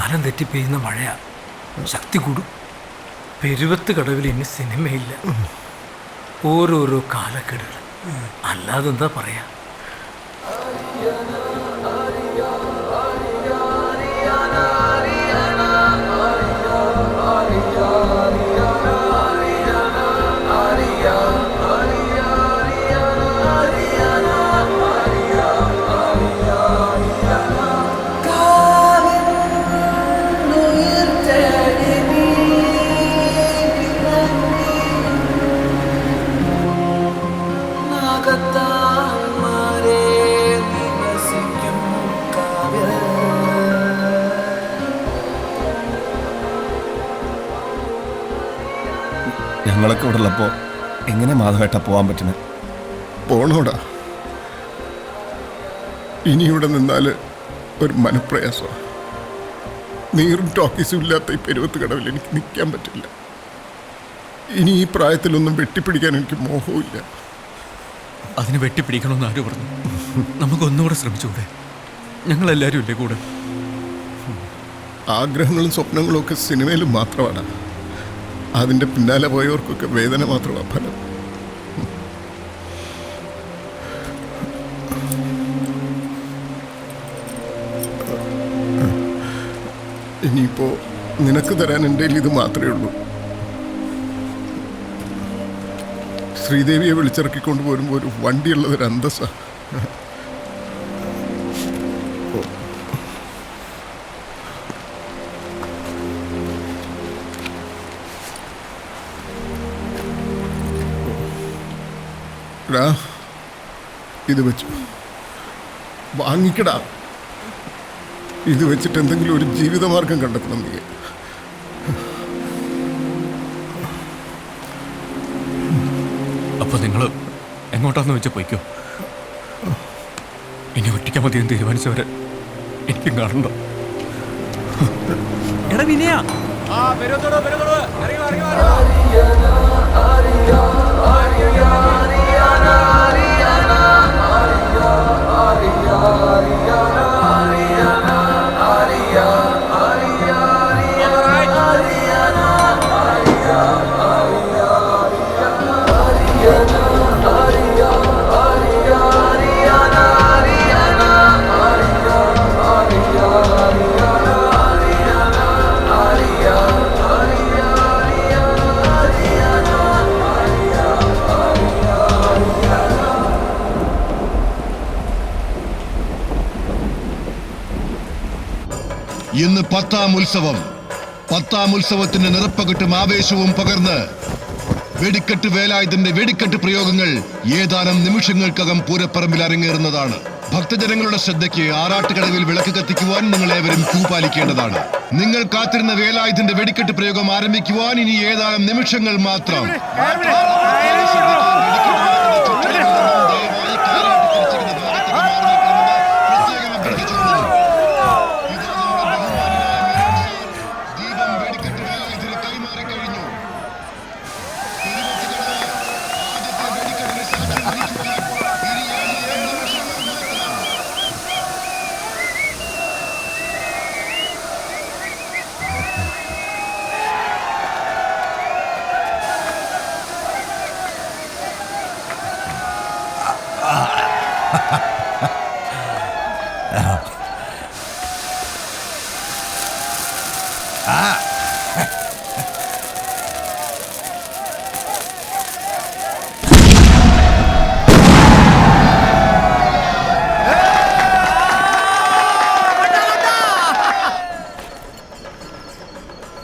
കാലം തെറ്റി പെയ്യുന്ന മഴയാ, ശക്തി കൂടും. പെരുവത്ത് കടവിൽ ഇനി സിനിമയില്ല. ഓരോരോ കാലക്കെടുകൾ, അല്ലാതെന്താ പറയാ. ഞങ്ങളൊക്കെ ഇവിടെ ഉള്ളപ്പോൾ എങ്ങനെ മാധവേട്ട പോകാൻ പറ്റുന്നത്? പോണോടാ, ഇനി ഇവിടെ നിന്നാൽ ഒരു മനപ്രയാസമാണ്. നീറും ടോക്കീസും ഇല്ലാത്ത ഈ പെരുവത്ത് കടവിൽ എനിക്ക് നിൽക്കാൻ പറ്റില്ല. ഇനി ഈ പ്രായത്തിലൊന്നും വെട്ടിപ്പിടിക്കാൻ എനിക്ക് മോഹമില്ല. അതിന് വെട്ടിപ്പിടിക്കണമെന്ന് ആര് പറഞ്ഞു? നമുക്കൊന്നുകൂടെ ശ്രമിച്ചുകൂടെ? ഞങ്ങളെല്ലാവരും ഇല്ലേ കൂടെ? ആഗ്രഹങ്ങളും സ്വപ്നങ്ങളും ഒക്കെ സിനിമയിലും മാത്രമാണ്. അതിൻ്റെ പിന്നാലെ പോയവർക്കൊക്കെ വേദന മാത്രമാണ് ഫലം. ഇനിയിപ്പോൾ നിനക്ക് തരാൻ എൻ്റെ കയ്യിൽ ഇത് മാത്രമേ ഉള്ളൂ. ശ്രീദേവിയെ വിളിച്ചിറക്കിക്കൊണ്ട് പോരുമ്പോൾ ഒരു വണ്ടിയുള്ളതൊരു അന്തസ്സാണ്. ഇത് വെച്ചു വാങ്ങിക്കടാ. ഇത് വെച്ചിട്ട് എന്തെങ്കിലും ഒരു ജീവിതമാർഗം കണ്ടെത്തണം നീ. അപ്പൊ നിങ്ങൾ എങ്ങോട്ടാന്ന് വെച്ചാൽ പോയിക്കോ. ഇനി ഒറ്റയ്ക്കാൻ മതിയെന്ന് തീരുമാനിച്ചവരെ എനിക്കും കാണണ്ടോ? എടാ വിനയ, ഇന്ന് 10ാം ഉത്സവം. 10ാം ഉത്സവത്തിന്റെ നിറപ്പകട്ടും ആവേശവും പകർന്ന് വെടിക്കെട്ട് വേലായുധന്റെ വെടിക്കെട്ട് പ്രയോഗങ്ങൾ ഏതാനും നിമിഷങ്ങൾക്കകം പൂരപ്പറമ്പിൽ അരങ്ങേറുന്നതാണ്. ഭക്തജനങ്ങളുടെ ശ്രദ്ധയ്ക്ക് ആറാട്ടുകടവിൽ വിളക്ക് കത്തിക്കുവാൻ നിങ്ങൾ ഏവരും ക്യൂ പാലിക്കേണ്ടതാണ്. നിങ്ങൾ കാത്തിരുന്ന വേലായുധന്റെ വെടിക്കെട്ട് പ്രയോഗം ആരംഭിക്കുവാൻ ഇനി ഏതാനും നിമിഷങ്ങൾ മാത്രം.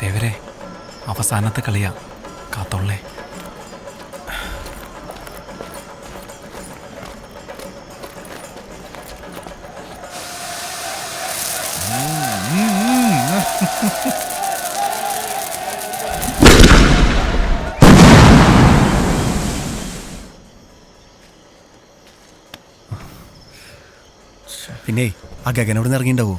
ദേവരെ, അവസാനത്തെ കളിയാ, കാത്തോളേ. പിന്നെ ആ ഗഗനോട് നിന്ന് ഇറങ്ങിണ്ടാവോ?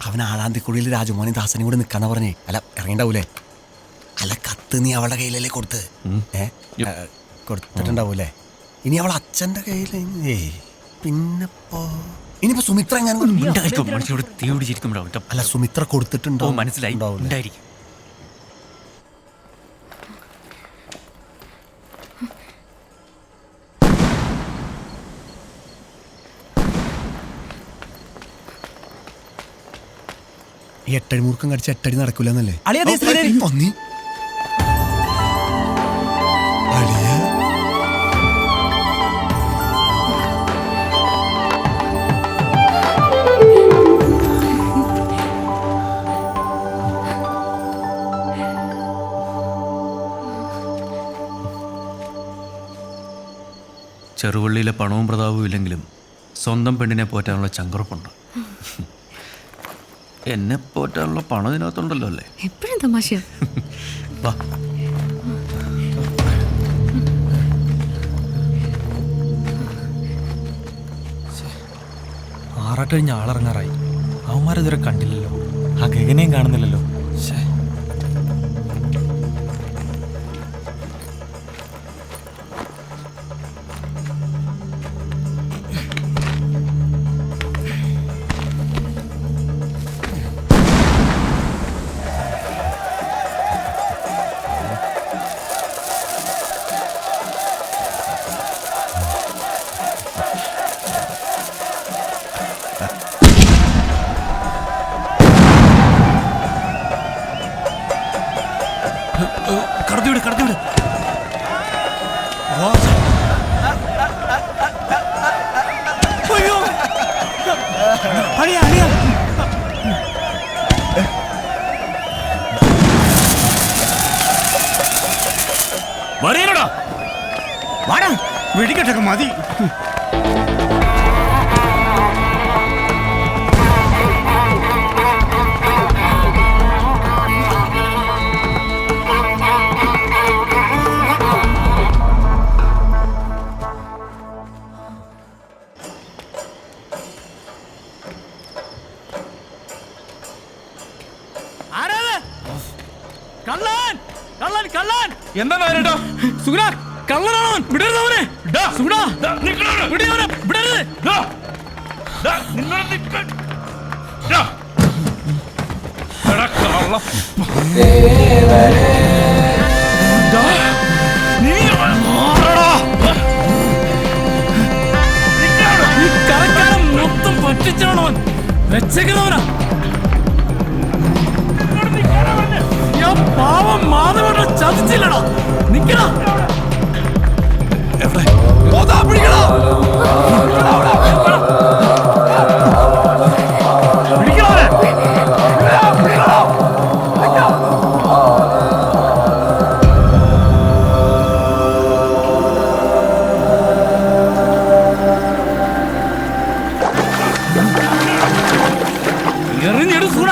അവൻ ആളാന്തിക്കുഴിയിൽ രാജമോനെ ദാസനും കൂടെ നിൽക്കാന്നാ പറഞ്ഞേ. അല്ല, ഇറങ്ങിണ്ടാവൂലേ? അല്ല, കത്ത് നീ അവളുടെ കയ്യിലല്ലേ കൊടുത്ത്? കൊടുത്തിട്ടുണ്ടാവൂലേ? ഇനി അവൾ അച്ഛൻ്റെ കയ്യിൽ പിന്നെപ്പോ ഇനിയിപ്പോ സുമിത്ര എങ്ങാനും ഉണ്ടായിരിക്കും മനുഷ്യനോട് തീ പിടിച്ചിരിക്കുമ്പോഴാവും. അല്ല സുമിത്ര കൊടുത്തിട്ടുണ്ടോ? ഓ മനസ്സിലായി, ഉണ്ടാവൂലേ? ഉണ്ടായിരിക്കും. ഈ 8 മൂർക്കം കടിച്ച് 8 അടി നടക്കൂലെന്നല്ലേ? അളിയാ, ദേ ശ്രീധരൻ. ഒന്നി അളിയ ചെറുവള്ളിയിലെ പണവും പ്രതാപവും ഇല്ലെങ്കിലും സ്വന്തം പെണ്ണിനെ പോറ്റാനുള്ള ചങ്കുറപ്പുണ്ട്. എന്നെ പോറ്റാനുള്ള പണം ഇതിനകത്തുണ്ടല്ലോ അല്ലേ? എപ്പോഴും തമാശ. വാ. ആറാട്ട് കഴിഞ്ഞ് ആളിറങ്ങാറായി. അവന്മാരിതുവരെ കണ്ടില്ലല്ലോ. ആ ഗഗനെയും കാണുന്നില്ലല്ലോ. കടത്തിവിട്, കടത്തിവിട്. അളിയാ, അളിയാ. വരേനടാ. വാടാ, വെടിക്കെട്ടൊക്കെ മതി. എന്താ വേരട്ടോ? സുഗുണ, കള്ളനാണോ? വിടരുത് അവനെ. സുഗുണ, വിടരുത്, വിടരുത്. മൊത്തം പറ്റിച്ചാണോ വെച്ചേക്കുന്നവനാ? പാവം മാധവനെ ചതിച്ചില്ലടാ. നിക്കടാ. എവിടെ? പിടിക്കടാ. എറിഞ്ഞെടു സൂണ.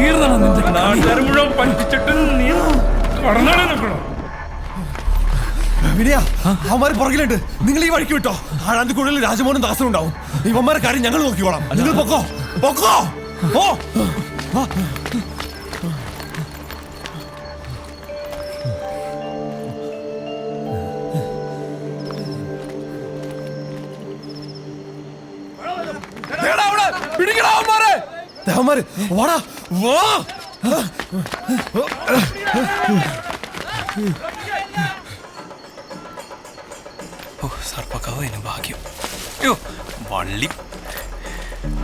തീർന്നണം നിന്റെ നാട്ടുകാർ മുഴുവൻ പഞ്ചിച്ചിട്ട് നീ കടന്നാണ് നിൽക്കണം. വിനയ അവന്മാർ പുറകിലുണ്ട്. നിങ്ങൾ ഈ വഴിക്ക് വിട്ടോ. ആഴാന്തിക്കുള്ളിൽ രാജമോഹനും ദാസനും ഉണ്ടാവും. ഇവന്മാരെ കാര്യം ഞങ്ങൾ നോക്കിക്കോളാം. നിങ്ങൾ പൊക്കോ പൊക്കോ. ഓ അവന്മാര് വാടാ വാ. സർപ്പക്കാവ് ഭാഗ്യം. യോ വള്ളി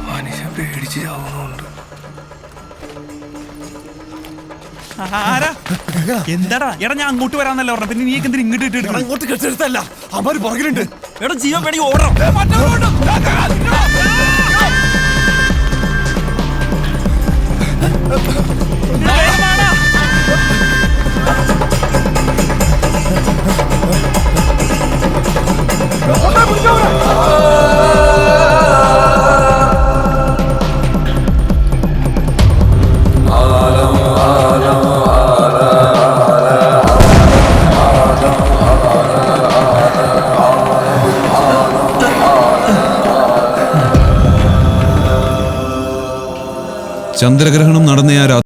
മനുഷ്യൻ പേടിച്ച് ചാവുന്നുണ്ട്. എന്താടാ എടാ ഞാൻ അങ്ങോട്ട് വരാന്നല്ല പറഞ്ഞ, പിന്നെ നീ എന്തിനാ ഇങ്ങോട്ട് ഇട്ടിട്ട്? അങ്ങോട്ട് കെട്ടെടുത്തല്ല, അവന്മാര് പുറകിലുണ്ട്. എടാ ജീവൻ വേണമെങ്കിൽ ഓടണം. ചന്ദ്രഗ്രഹണം നടന്ന ആ